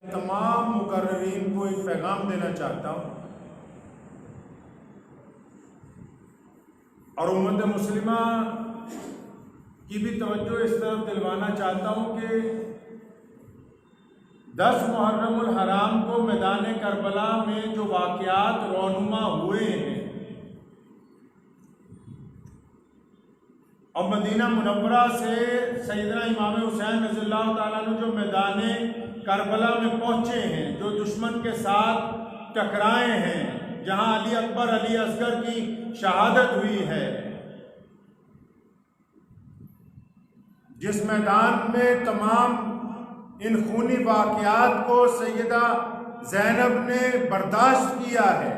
तमाम मुकर्रीन को एक पैगाम देना चाहता हूँ और उम्मत मुस्लिमा की भी तवज्जो इस तरफ दिलवाना चाहता हूँ कि 10 मुहर्रमुल हराम को मैदान करबला में जो वाक़यात रोनुमा हुए हैं और मदीना मुनव्वरा से सैयदना इमाम हुसैन रज़ियल्लाहु ताला अन्हु जो मैदान करबला में पहुँचे हैं, जो दुश्मन के साथ टकराए हैं, जहाँ अली अकबर अली असगर की शहादत हुई है, जिस मैदान में तमाम इन खूनी वाक़यात को सैयदा ज़ैनब ने बर्दाश्त किया है,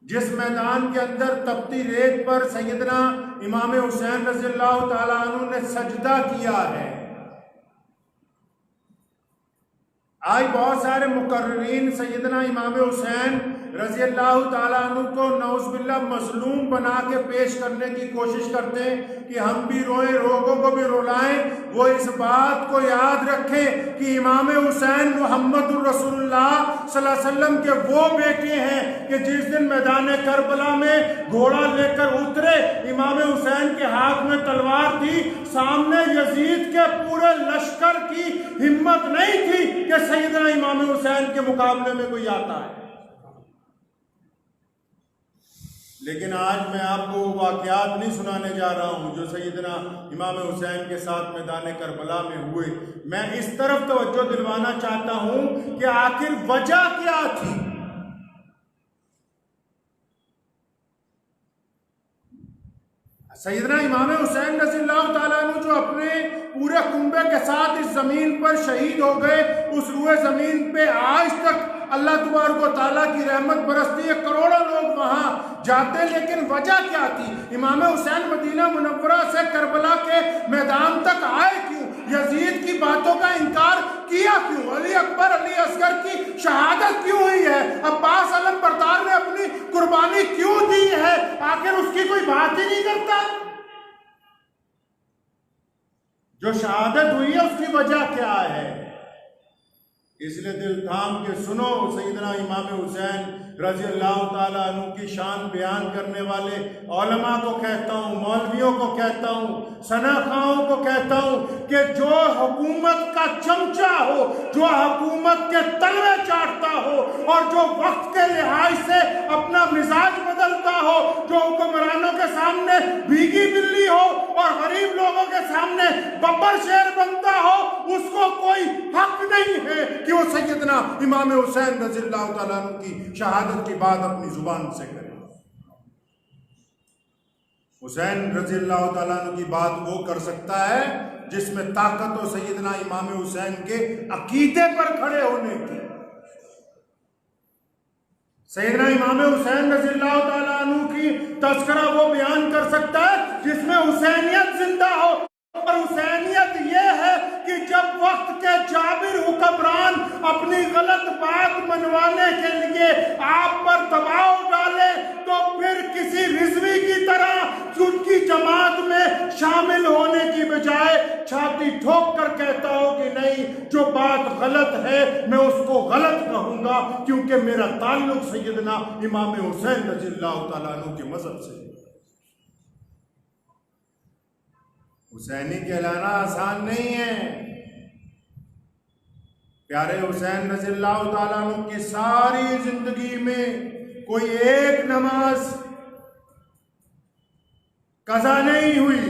जिस मैदान के अंदर तपती रेत पर सैयदना इमाम हुसैन रज़ियल्लाहु ताला अन्हु ने सजदा किया है। आज बहुत सारे मुकर्रीन सैयदना इमाम हुसैन रज़ियल्लाहु ताला अन्हु को नौज़ुबिल्लाह मज़लूम बना के पेश करने की कोशिश करते हैं कि हम भी रोएं, लोगों को भी रुलाएं। वो इस बात को याद रखें कि इमाम हुसैन मुहम्मदुर रसूलुल्लाह सल्लल्लाहु अलैहि वसल्लम के वो बेटे हैं कि जिस दिन मैदान करबला में घोड़ा लेकर उतरे, इमाम हुसैन के हाथ में तलवार थी, सामने यजीद के पूरे लश्कर की हिम्मत नहीं थी कि सैयदना इमाम हुसैन के मुकाबले में कोई आता है। लेकिन आज मैं आपको वाक़यात नहीं सुनाने जा रहा हूँ जो सैयदना इमाम हुसैन के साथ मैदान करबला में हुए। मैं इस तरफ तवज्जो दिलवाना चाहता हूँ कि आखिर वजह क्या थी। सैयदना इमाम हुसैन रज़ियल्लाहु ताला अन्हु जो अपने पूरे कुंबे के साथ इस ज़मीन पर शहीद हो गए, उस रुए ज़मीन पे आज तक अल्लाह तबारक व तआला की रहमत बरसती है, करोड़ों लोग वहाँ जाते। लेकिन वजह क्या थी? इमाम हुसैन मदीना मुनव्वरा से करबला के मैदान तक आए क्यों? यजीद की बातों का इनकार किया क्यों? अली अकबर अली असगर की शहादत क्यों हुई है? अब्बास आलम बरदार ने अपनी कुर्बानी क्यों दी है? आखिर उसकी कोई बात ही नहीं करता। जो शहादत हुई है उसकी वजह क्या है? इसलिए दिल थाम के सुनो। सैयदना इमाम हुसैन रज़ियल्लाहु ताला अन्हु की शान बयान करने वाले उलमा को कहता हूँ, मौलवियों को कहता हूँ, सनाखाओं को कहता हूँ कि जो हुकूमत का चमचा हो, जो हुकूमत के तलवे चाटता हो और जो वक्त के लिहाज से अपना मिजाज बदलता हो, जो हुक्मरानों के सामने भीगी बिल्ली हो और गरीब लोगों के सामने बब्बर शेर बनता हो, उसको कोई हक नहीं है कि वो सैयदना इमाम हुसैन रज़ियल्लाहु ताला अन्हु की शहादत की बात अपनी जुबान से करे। हुसैन रज़ियल्लाहु ताला अन्हु की बात वो कर सकता है जिसमें ताकत हो सैयदना इमाम हुसैन के अकीदे पर खड़े होने की। सैयदना इमाम हुसैन रज़ियल्लाहु ताला अन्हु की तज़किरा वो बयान कर सकता है जिसमें हुसैनियत जिंदा हो। और हुसैनियत ये है कि जब वक्त के जाबिर हुक्मरान अपनी गलत बात मनवाने के लिए आप पर दबाव डाले तो फिर किसी रिजवी की तरह उनकी जमात में शामिल होने की बजाय छाती ठोक कर कहता हो कि नहीं, जो बात गलत है मैं उसको गलत कहूंगा क्योंकि मेरा ताल्लुक सैयदना इमाम हुसैन रज़ियल्लाहु ताला अन्हु के मजहब से। हुसैनी कहलाना आसान नहीं है। प्यारे हुसैन रज़ियल्लाहु ताला अन्हु की सारी जिंदगी में कोई एक नमाज कज़ा नहीं हुई।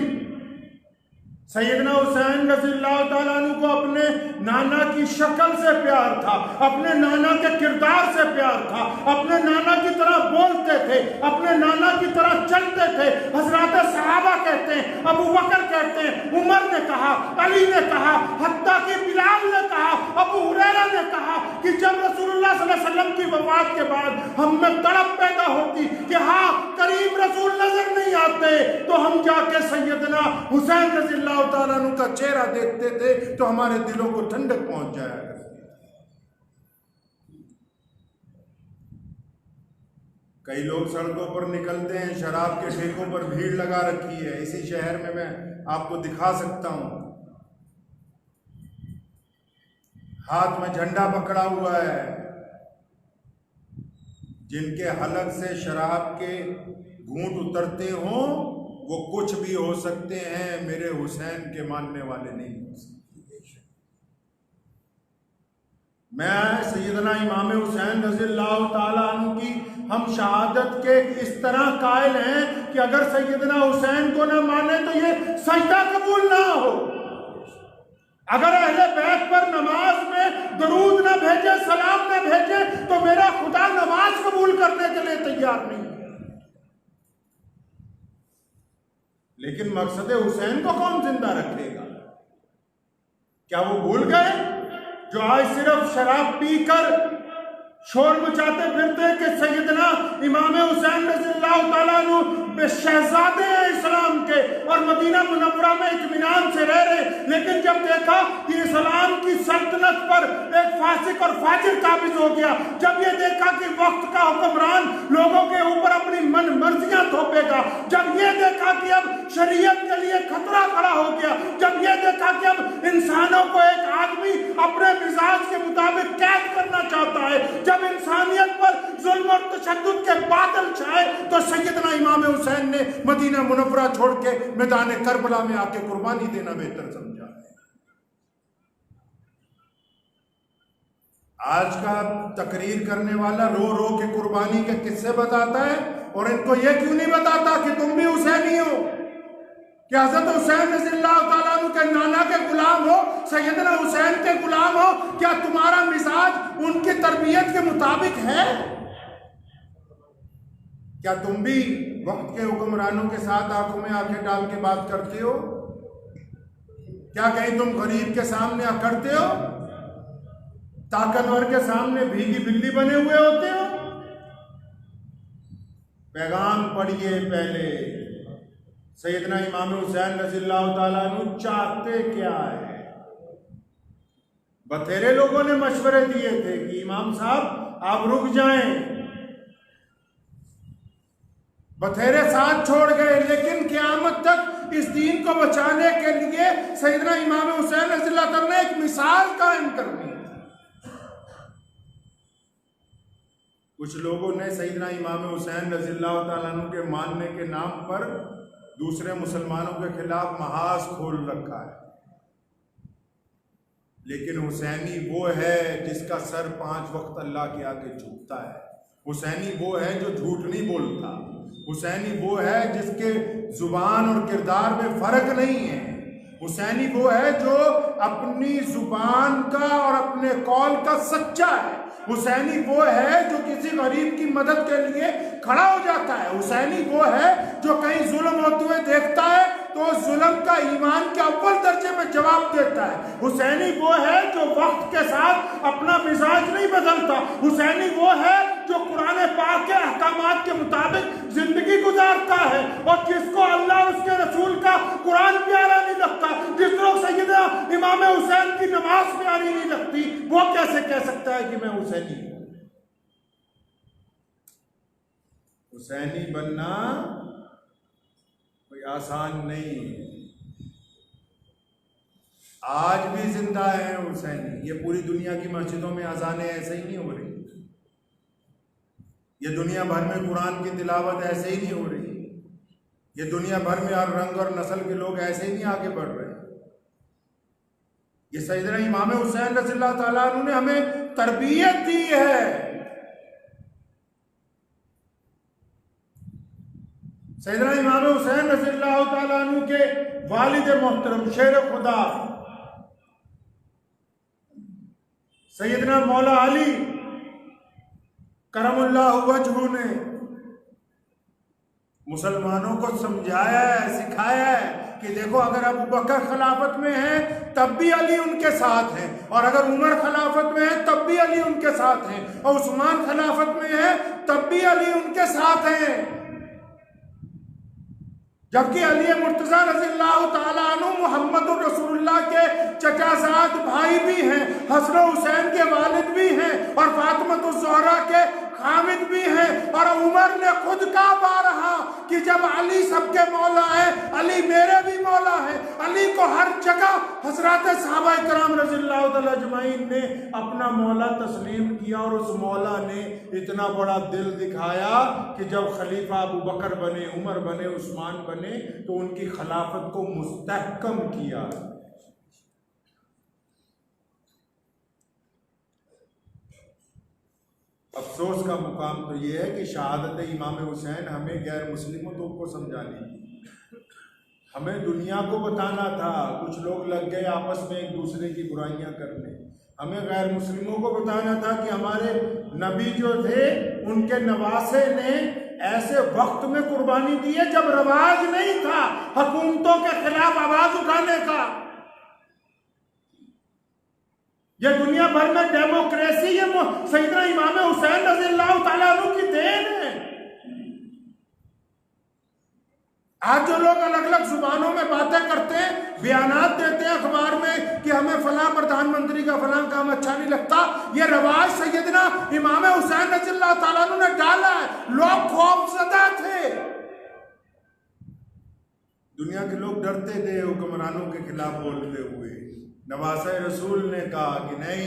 सैयदना हुसैन रज़ियल्लाहु ताला अन्हु को अपने नाना की शक्ल से प्यार था, अपने नाना के किरदार से प्यार था, अपने नाना की तरह बोलते थे, अपने नाना की तरह चलते थे। हज़रात सहाबा कहते हैं, अबू बकर कहते हैं, उमर ने कहा, अली ने कहा, हत्ता कि बिलाल ने कहा, अबू हुरैरा ने कहा कि जब रसूलुल्लाह सल्लल्लाहु अलैहि वसल्लम की वफात के बाद हम में तड़प पैदा होती कि हाँ करीम रसूल नजर नहीं आते, तो हम जाके सैयदना हुसैन रज़ियल्लाहु ताला अन्हु का चेहरा देखते थे तो हमारे दिलों को ठंडक पहुंच जाया करती। कई लोग सड़कों पर निकलते हैं, शराब के ठेकों पर भीड़ लगा रखी है। इसी शहर में मैं आपको दिखा सकता हूं हाथ में झंडा पकड़ा हुआ है, जिनके हलक से शराब के घूंट उतरते हों वो कुछ भी हो सकते हैं, मेरे हुसैन के मानने वाले नहीं हो सकते। मैं सैयदना इमाम हुसैन रज़ियल्लाहु ताला अन्हु की हम शहादत के इस तरह कायल हैं कि अगर सैयदना हुसैन को ना माने तो ये सजदा कबूल ना हो। अगर अहले बैत पर नमाज में दरूद ना भेजे, सलाम ना भेजे, तो मेरा खुदा नमाज कबूल करने के लिए तैयार नहीं है। लेकिन मकसद हुसैन को कौन जिंदा रखेगा? क्या वो भूल गए जो आज सिर्फ शराब पीकर शोर मचाते फिरते कि सैयदना इमाम हुसैन रज़ियल्लाहु ताला अन्हु शहजादे हैं इस्लाम के और मदीना मुनव्वरा में इत्मीनान से रह रहे, लेकिन जब देखा कि इस्लाम की सल्तनत पर एक फासिक और फाजिर काबिज हो गया, जब ये देखा कि वक्त का हुक्मरान लोगों के ऊपर अपनी मन मर्जियां थोपेगा, जब ये देखा कि अब शरीयत के लिए खतरा खड़ा हो गया, जब ये देखा कि अब इंसानों को एक आदमी अपने मिजाज के मुताबिक कैद करना चाहता है, जब इंसानियत पर जुल्म और तशद्दुद के बादल छाए, तो सैयदना इमाम हुसैन ने मदीना मुनव्वरा छोड़ के मैदान करबला में आके कुर्बानी देना बेहतर समझा है। आज का तकरीर करने वाला रो रो के कुर्बानी के किस्से बताता है और इनको यह क्यों नहीं बताता कि तुम भी हुसैनी हो, कि हज़रत हुसैन रज़ियल्लाहु ताला अन्हु के नाना के गुलाम हो, सैयदना हुसैन के गुलाम हो। क्या तुम्हारा मिजाज उनकी तरबियत के मुताबिक है? क्या तुम भी वक्त के हुक्मरानों के साथ आंखों में आंखें डाल के बात करते हो? क्या कहीं तुम गरीब के सामने अकड़ते हो, ताकतवर के सामने भीगी बिल्ली बने हुए होते हो? पैगाम पढ़िए पहले, सैयदना इमाम हुसैन रज़ियल्लाहु ताला अन्हु चाहते क्या है? बथेरे लोगों ने मशवरे दिए थे कि इमाम साहब आप रुक जाएं, बथेरे साथ छोड़ गए, लेकिन क़यामत तक इस दीन को बचाने के लिए सैयदना इमाम हुसैन रज़ियल्लाहु ताला ने एक मिसाल कायम करनी। कुछ लोगों ने सैयदना इमाम हुसैन रज़ियल्लाहु ताला अन्हु के मानने के नाम पर दूसरे मुसलमानों के खिलाफ महाज खोल रखा है, लेकिन हुसैनी वो है जिसका सर 5 वक्त अल्लाह के आगे झुकता है। हुसैनी वो है जो झूठ नहीं बोलता। हुसैनी वो है जिसके जुबान और किरदार में फर्क नहीं है। हुसैनी वो है जो अपनी जुबान का और अपने कौल का सच्चा है। हुसैनी वो है जो किसी गरीब की मदद के लिए खड़ा हो जाता है। हुसैनी वो है जो कहीं जुल्म होते हुए देखता है तो जुल्म का ईमान के अव्वल दर्जे में जवाब देता है। हुसैनी वो है जो वक्त के साथ अपना मिजाज नहीं बदलता। हुसैनी वो है जो कुरान पाक के अहकामात के मुताबिक जिंदगी गुजारता है, और जिसको अल्लाह उसके रसूल का कुरान प्यारा नहीं लगता, जिसको सैयदना इमाम हुसैन की नमाज प्यारी नहीं लगती, वो कैसे कह सकता है कि मैं हुसैनी हूं? हुसैनी बनना कोई आसान नहीं है। आज भी जिंदा है हुसैनी। ये पूरी दुनिया की मस्जिदों में अजानें ऐसे ही नहीं हो रही, ये दुनिया भर में कुरान की तिलावत ऐसे ही नहीं हो रही, ये दुनिया भर में हर रंग और नस्ल के लोग ऐसे ही नहीं आगे बढ़ रहे। ये सैयदना इमाम हुसैन रज़ियल्लाहु ताला अन्हु ने हमें तरबियत दी है। सैयदना इमाम हुसैन रज़ियल्लाहु ताला अन्हु के वालिद मोहतरम शेर खुदा सैयदना मौला अली करमुल्लाहु वजहू ने मुसलमानों को समझाया है, सिखाया है कि देखो, अगर अबू बकर खिलाफत में है तब भी अली उनके साथ हैं, और अगर उमर खिलाफत में है तब भी अली उनके साथ हैं, और उस्मान खिलाफत में है तब भी अली उनके साथ हैं। जबकि अली मुर्तज़ा रज़ियल्लाहु ताला अन्हु मुहम्मदुर रसूलुल्लाह के चचाजाद भाई भी हैं, हसन हुसैन के वालिद भी हैं, और फातिमा ज़हरा के हामिद भी हैं। और उमर ने खुद कहा बारहा कि जब अली सबके मौला है, अली मेरे भी मौला है। अली को हर जगह हजरत सहाबा किराम रज़ियल्लाहु तआला अजमईन ने अपना मौला तस्लीम किया। और उस मौला ने इतना बड़ा दिल दिखाया कि जब खलीफा अबू बकर बने, उमर बने, उस्मान बने, तो उनकी खिलाफत को मुस्तहकम किया। अफसोस का मुकाम तो यह है कि शहादत इमाम हुसैन हमें गैर मुस्लिमों को समझानी थी, हमें दुनिया को बताना था। कुछ लोग लग गए आपस में एक दूसरे की बुराइयां करने। हमें गैर मुस्लिमों को बताना था कि हमारे नबी जो थे उनके नवासे ने ऐसे वक्त में कुर्बानी दी है जब रवाज नहीं था हुकूमतों के खिलाफ आवाज उठाने का। ये दुनिया भर में डेमोक्रेसी ये सैयदना इमाम हुसैन रज़ियल्लाहु तआला अन्हु की देन है। आज जो लोग अलग अलग जुबानों में बातें करते हैं, बयानात देते हैं अखबार में कि हमें फलां प्रधानमंत्री का फलां काम अच्छा नहीं लगता, ये रवाज सैयदना इमाम हुसैन रज़ियल्लाहु तआला अन्हु ने डाला है। लोग खौफज़दा थे, दुनिया के लोग डरते थे हुक्मरानों के खिलाफ बोलते हुए। नवासे रसूल ने कहा कि नहीं,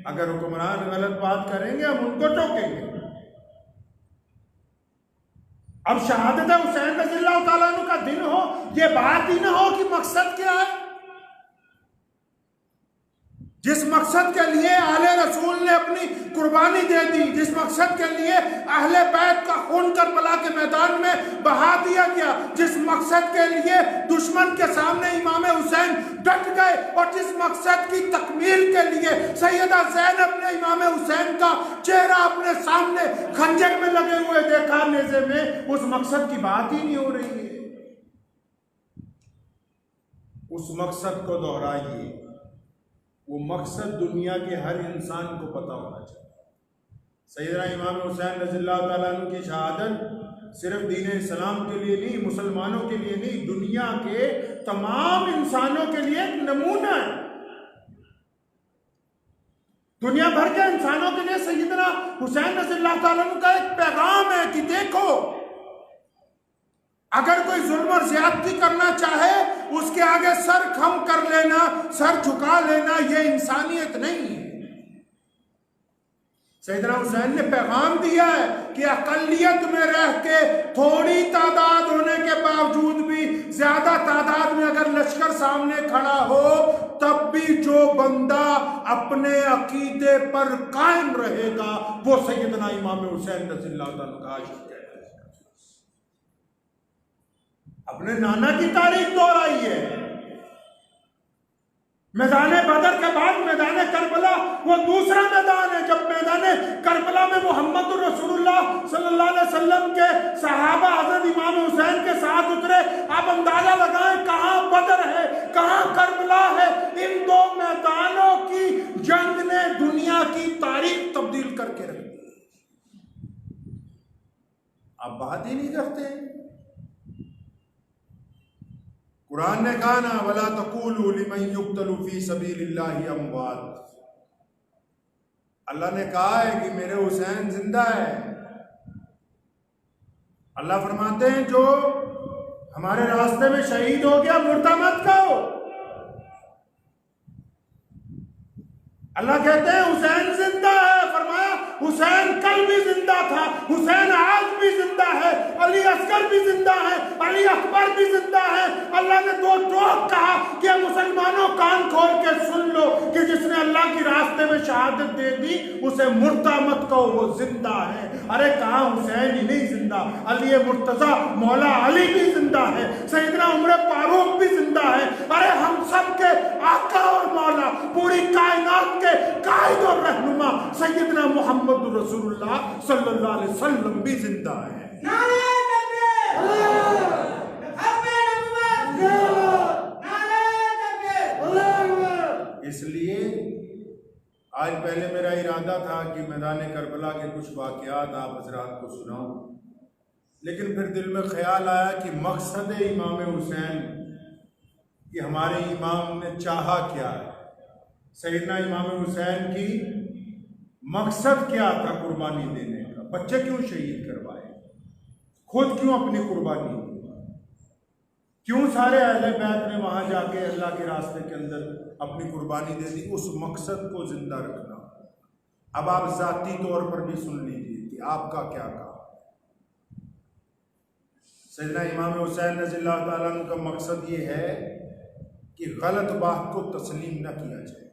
अगर हुक्मरान गलत बात करेंगे हम उनको टोकेंगे। अब शहादत हुसैन रज़ियल्लाहु तआला अन्हु का दिन हो, ये बात ही ना हो कि मकसद क्या है। जिस मकसद के लिए आले रसूल ने अपनी कुर्बानी दे दी, जिस मकसद के लिए अहले बैत का खून करबला के मैदान में बहा दिया गया, जिस मकसद के लिए दुश्मन के सामने इमाम हुसैन डट गए, और जिस मकसद की तकमील के लिए सैयदा ज़ैनब ने इमाम हुसैन का चेहरा अपने सामने खंजर में लगे हुए देखा नेज़े में, उस मकसद की बात ही नहीं हो रही है। उस मकसद को दोहराइए। वो मकसद दुनिया के हर इंसान को पता होना चाहिए। सैयदना इमाम हुसैन रज़ियल्लाहु तआला अन्हु की शहादत सिर्फ दीन इस्लाम के लिए नहीं, मुसलमानों के लिए नहीं, दुनिया के तमाम इंसानों के लिए एक नमूना है। दुनिया भर के इंसानों के लिए सैयदना हुसैन रज़ियल्लाहु तआला अन्हु का एक पैगाम है कि देखो, अगर कोई जुल्म और ज्यादती करना चाहे उसके आगे सर खम कर लेना, सर झुका लेना, ये इंसानियत नहीं है। सैयदना हुसैन ने पैगाम दिया है कि अकलियत में रह के थोड़ी तादाद होने के बावजूद भी ज्यादा तादाद में अगर लश्कर सामने खड़ा हो, तब भी जो बंदा अपने अकीदे पर कायम रहेगा वो सैयदना इमाम हुसैन रज़ियल्लाहु तआला अन्हु का आशिक है। अपने नाना की तारीख दोहराई है। मैदान बदर के बाद मैदान करबला वो दूसरा मैदान है। जब मैदान करबला में मोहम्मद रसूलुल्लाह सल्लल्लाहु अलैहि वसल्लम के सहाबा हजरत इमाम हुसैन के साथ उतरे, आप अंदाजा लगाएं कहां बदर है, कहां करबला है। इन दो मैदानों की जंग ने दुनिया की तारीख तब्दील करके रख दी। आप बात ही नहीं करते। कुरान ने कहा ना, वला तक़ूलू लिमन युक़्तलू फ़ी सबीलिल्लाहि अमवात। अल्लाह ने कहा है कि मेरे हुसैन जिंदा है। अल्लाह फरमाते हैं जो हमारे रास्ते में शहीद हो गया मुर्दा मत कहो। अल्लाह कहते हैं हुसैन जिंदा है। फरमाया हुसैन कल भी जिंदा था, हुसैन आज भी जिंदा है, अली असगर भी जिंदा है, अली अकबर भी जिंदा है। अल्लाह ने दो टोक कहा कि मुसलमानों कान खोल के सुन लो कि जिसने अल्लाह की रास्ते में शहादत दे दी उसे मुर्दा मत कहो, वो जिंदा है। अरे कहा हुसैन ही नहीं जिंदा, अली मुर्तजा मौला अली भी जिंदा है, सैयदना उमर फारूक भी जिंदा है। अरे हम सब के आका और मौला, पूरी कायनात के कायद और रहनुमा सैयदना मोहम्मद रसूलुल्लाह सल्लल्लाहु अलैहि वसल्लम भी जिंदा है। इसलिए आज पहले मेरा इरादा था कि मैदान करबला के कुछ वाक़यात आप हज़रात को सुनाऊं, लेकिन फिर दिल में ख्याल आया कि मकसद इमाम हुसैन कि हमारे इमाम ने चाहा क्या है, सैयदना इमाम हुसैन की मकसद क्या था कुर्बानी देने का। बच्चे क्यों शहीद करवाए, खुद क्यों अपनी कुर्बानी दी, क्यों सारे अहले बैत ने वहां जाके अल्लाह के रास्ते के अंदर अपनी कुर्बानी दे दी, उस मकसद को जिंदा रखना। अब आप जाती तौर पर भी सुन लीजिए कि आपका क्या काम। सैयदना इमाम हुसैन रज़ियल्लाहु ताला अन्हु का मकसद ये है कि गलत बात को तस्लीम न किया जाए।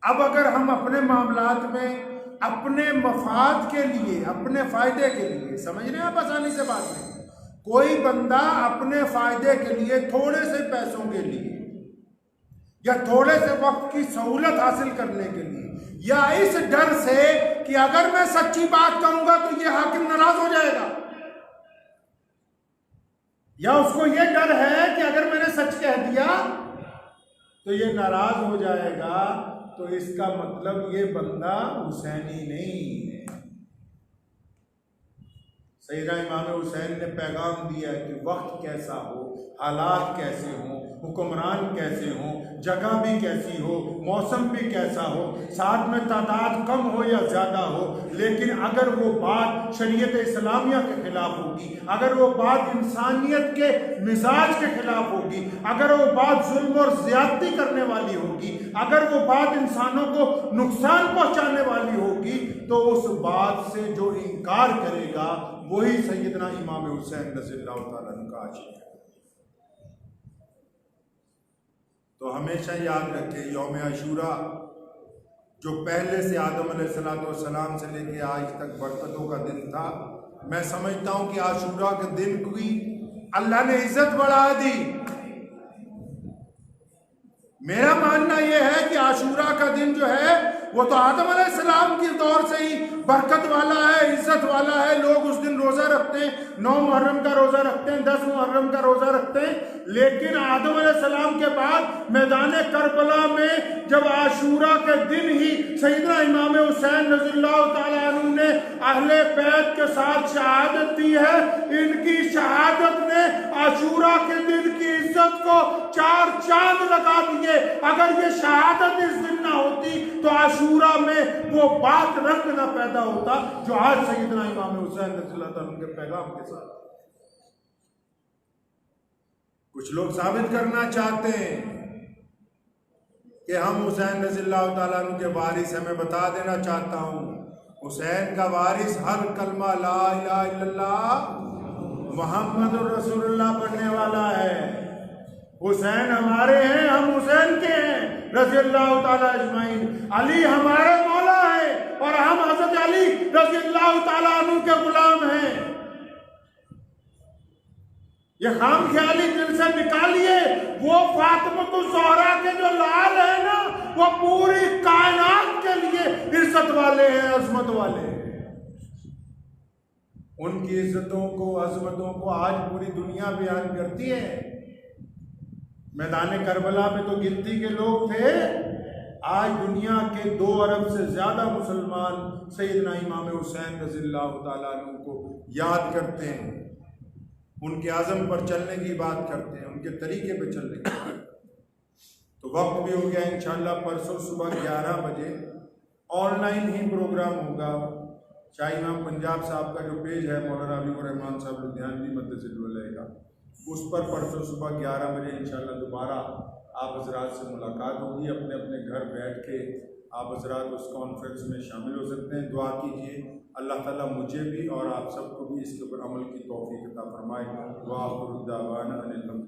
अब अगर हम अपने मामलात में अपने मफाद के लिए, अपने फायदे के लिए, समझ रहे हैं आप आसानी से बात नहीं, कोई बंदा अपने फायदे के लिए, थोड़े से पैसों के लिए या थोड़े से वक्त की सहूलत हासिल करने के लिए, या इस डर से कि अगर मैं सच्ची बात कहूंगा तो ये हाकिम नाराज हो जाएगा, या उसको ये डर है कि अगर मैंने सच कह दिया तो ये नाराज हो जाएगा, तो इसका मतलब ये बंदा हुसैनी नहीं है। सैयदना इमाम हुसैन ने पैगाम दिया कि वक्त कैसा हो, हालात कैसे हों, हुक्मरान कैसे हों, जगह भी कैसी हो, मौसम भी कैसा हो, साथ में तादाद कम हो या ज़्यादा हो, लेकिन अगर वो बात शरीयत इस्लामिया के खिलाफ होगी, अगर वो बात इंसानियत के मिजाज के खिलाफ होगी, अगर वो बात जुल्म और ज़्यादती करने वाली होगी, अगर वो बात इंसानों को नुकसान पहुंचाने वाली होगी, तो उस बात से जो इनकार करेगा वही सैयदना इमाम हुसैन रज़ियल्लाहु ताला अन्हु का आशिक है। तो हमेशा याद रखें, यौम आशूरा जो पहले से आदम अलैहिस्सलाम से लेके आज तक बरकतों का दिन था, मैं समझता हूं कि आशूरा के दिन की अल्लाह ने इज्जत बढ़ा दी। मेरा मानना यह है कि आशूरा का दिन जो है वो तो आदम अलैहिस्सलाम के दौर से ही बरकत वाला है, इज्जत वाला है। लोग उस दिन रोज़ा रखते हैं, 9 मुहर्रम का रोज़ा रखते हैं, 10 मुहर्रम का रोज़ा रखते हैं। लेकिन आदम अलैहिस्सलाम के बाद मैदान करबला में जब आशूरा के दिन ही सैयदना इमाम हुसैन रज़ियल्लाहु ताला अन्हु ने अहले बैत के साथ शहादत दी है, इनकी शहादत ने आशूरा के दिन की इज्जत को 4 चांद लगा दिए। अगर ये शहादत इस दिन ना होती तो आशूरा में वो बात रंग ना पैदा होता जो आज सैयदना इमाम हुसैन रज़ियल्लाहु ताला अन्हु के पैगाम के साथ। कुछ लोग साबित करना चाहते हैं कि हम हुसैन रज़ियल्लाहु ताला अन्हु के वारिस हैं। मैं बता देना चाहता हूं, हुसैन का वारिस हर कलमा ला इलाहा इल्लल्लाह मुहम्मदुर रसूलुल्लाह पढ़ने वाला है। हुसैन हमारे हैं, हम हुसैन के हैं रज़ियल्लाहु ताला अजमाइन। अली हमारे मौला है और हम हज़रत अली रज़ियल्लाहु ताला अन्हु के गुलाम हैं। ये खाम ख्याली दिल से निकालिए। वो फातिमा ज़हरा के जो लाल है ना, वो पूरी कायनात के लिए इज्जत वाले हैं, अजमत वाले हैं। उनकी इज्जतों को, अजमतों को आज पूरी दुनिया बयान करती है। मैदान करबला में तो गिनती के लोग थे, आज दुनिया के 2 अरब से ज्यादा मुसलमान सैयदना इमाम हुसैन रज़ियल्लाहु ताला अन्हु को याद करते हैं, उनके आज़म पर चलने की बात करते हैं, उनके तरीके पर चलने की। तो वक्त भी हो गया, इंशाअल्लाह परसों सुबह 11 बजे ऑनलाइन ही प्रोग्राम होगा। शाह इमाम पंजाब साहब का जो पेज है मौलाना हबीबुर रहमान साहब लुधियानवी मद्दसिल रहेगा, उस पर परसों सुबह 11 बजे इंशाअल्लाह दोबारा आप हजरात से मुलाकात होगी। अपने अपने घर बैठ के आप हजरात उस कॉन्फ्रेंस में शामिल हो सकते हैं। दुआ कीजिए अल्लाह ताला मुझे भी और आप सबको भी इसके ऊपर अमल की तौफीक अता फरमाए। वाह।